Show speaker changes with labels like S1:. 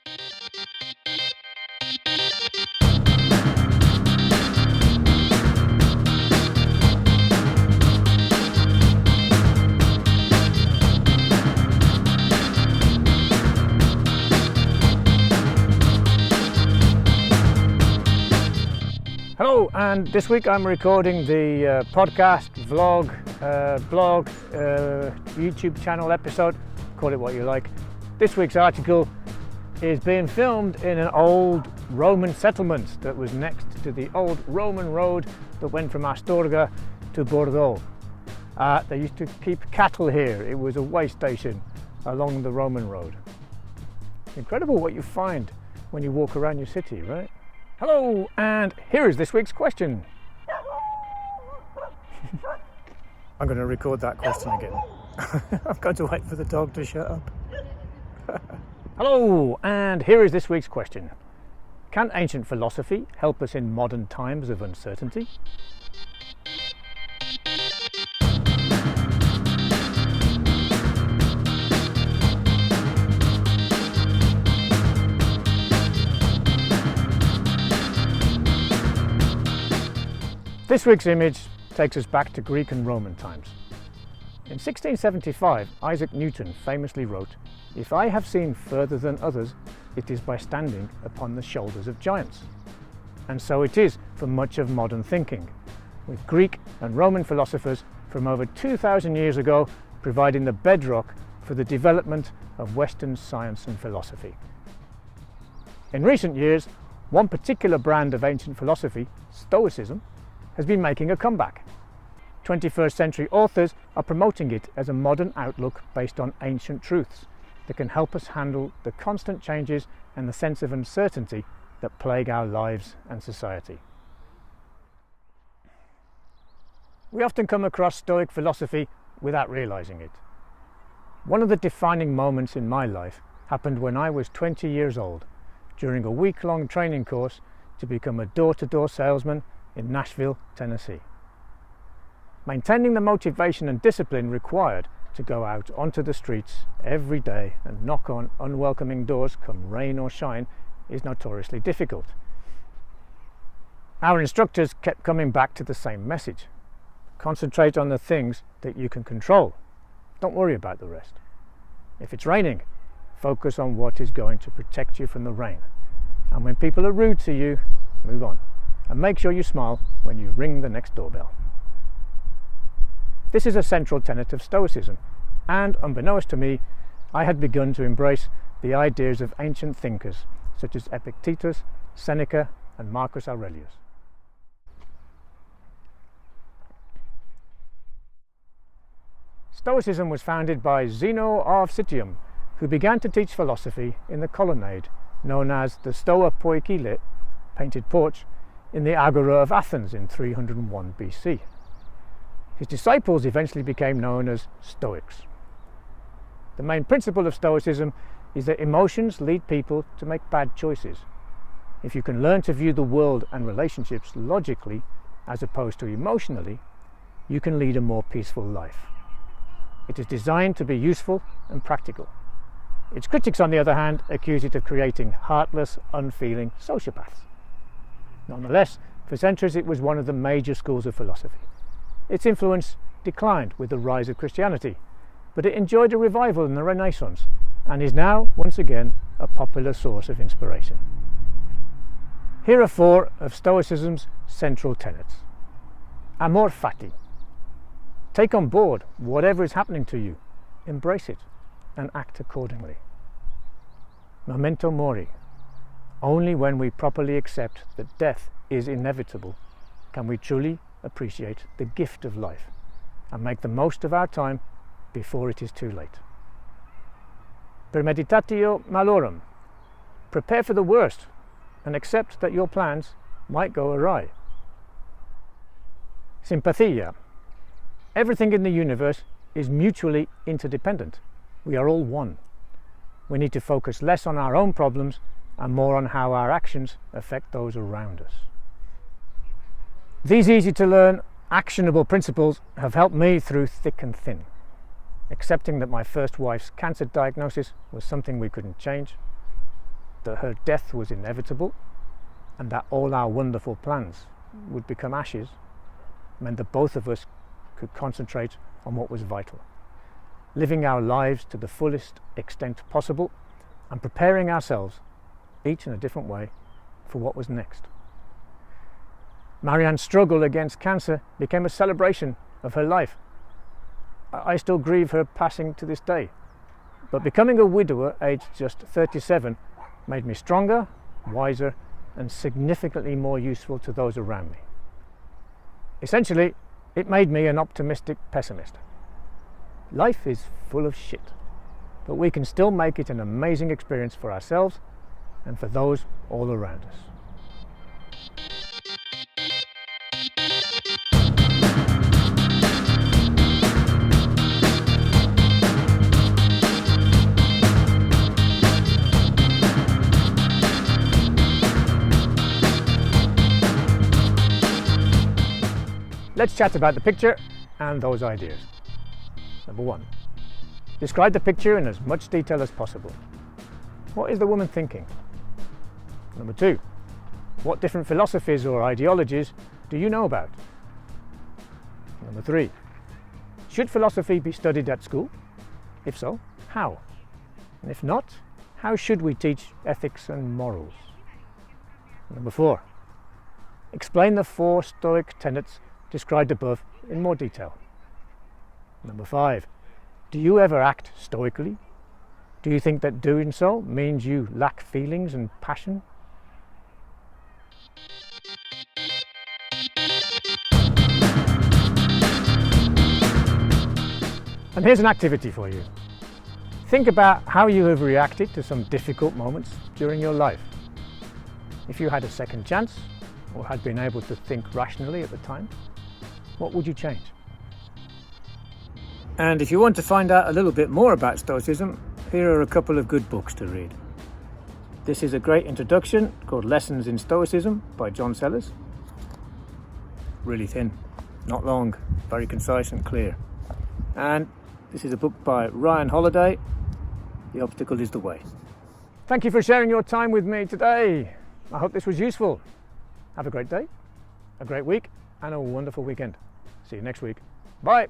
S1: Hello, and this week I'm recording the podcast, vlog, blog, YouTube channel episode, call it what you like. This week's article is being filmed in an old Roman settlement that was next to the old Roman road that went from Astorga to Bordeaux. They used to keep cattle here. It was a way station along the Roman road. Incredible what you find when you walk around your city, right? Hello, and here is this week's question. I'm going to record that question again. I've got to wait for the dog to shut up. Hello, and here is this week's question. Can ancient philosophy help us in modern times of uncertainty? This week's image takes us back to Greek and Roman times. In 1675, Isaac Newton famously wrote, "If I have seen further than others, it is by standing upon the shoulders of giants." And so it is for much of modern thinking, with Greek and Roman philosophers from over 2,000 years ago providing the bedrock for the development of Western science and philosophy. In recent years, one particular brand of ancient philosophy, Stoicism, has been making a comeback. 21st century authors are promoting it as a modern outlook based on ancient truths that can help us handle the constant changes and the sense of uncertainty that plague our lives and society. We often come across Stoic philosophy without realizing it. One of the defining moments in my life happened when I was 20 years old, during a week-long training course to become a door-to-door salesman in Nashville, Tennessee. Maintaining the motivation and discipline required to go out onto the streets every day and knock on unwelcoming doors come rain or shine is notoriously difficult. Our instructors kept coming back to the same message. Concentrate on the things that you can control. Don't worry about the rest. If it's raining, focus on what is going to protect you from the rain. And when people are rude to you, move on. And make sure you smile when you ring the next doorbell. This is a central tenet of Stoicism, and unbeknownst to me, I had begun to embrace the ideas of ancient thinkers such as Epictetus, Seneca, and Marcus Aurelius. Stoicism was founded by Zeno of Citium, who began to teach philosophy in the colonnade known as the Stoa Poikile, painted porch, in the Agora of Athens in 301 BC. His disciples eventually became known as Stoics. The main principle of Stoicism is that emotions lead people to make bad choices. If you can learn to view the world and relationships logically as opposed to emotionally, you can lead a more peaceful life. It is designed to be useful and practical. Its critics, on the other hand, accuse it of creating heartless, unfeeling sociopaths. Nonetheless, for centuries it was one of the major schools of philosophy. Its influence declined with the rise of Christianity, but it enjoyed a revival in the Renaissance and is now, once again, a popular source of inspiration. Here are 4 of Stoicism's central tenets. Amor fati. Take on board whatever is happening to you, embrace it, and act accordingly. Memento mori. Only when we properly accept that death is inevitable can we truly appreciate the gift of life and make the most of our time before it is too late. Premeditatio malorum. Prepare for the worst and accept that your plans might go awry. Sympathia. Everything in the universe is mutually interdependent. We are all one. We need to focus less on our own problems and more on how our actions affect those around us. These easy to learn, actionable principles have helped me through thick and thin. Accepting that my first wife's cancer diagnosis was something we couldn't change, that her death was inevitable and that all our wonderful plans would become ashes meant that both of us could concentrate on what was vital, living our lives to the fullest extent possible and preparing ourselves, each in a different way, for what was next. Marianne's struggle against cancer became a celebration of her life. I still grieve her passing to this day, but becoming a widower aged just 37 made me stronger, wiser, and significantly more useful to those around me. Essentially, it made me an optimistic pessimist. Life is full of shit, but we can still make it an amazing experience for ourselves and for those all around us. Let's chat about the picture and those ideas. Number 1. Describe the picture in as much detail as possible. What is the woman thinking? Number 2. What different philosophies or ideologies do you know about? Number 3. Should philosophy be studied at school? If so, how? And if not, how should we teach ethics and morals? Number 4. Explain the 4 Stoic tenets described above in more detail. Number 5. Do you ever act stoically? Do you think that doing so means you lack feelings and passion? And here's an activity for you. Think about how you have reacted to some difficult moments during your life. If you had a second chance, or had been able to think rationally at the time, what would you change? And if you want to find out a little bit more about Stoicism, here are a couple of good books to read. This is a great introduction called Lessons in Stoicism by John Sellers. Really thin, not long, very concise and clear. And this is a book by Ryan Holiday, The Obstacle is the Way. Thank you for sharing your time with me today. I hope this was useful. Have a great day, a great week, and a wonderful weekend. See you next week. Bye.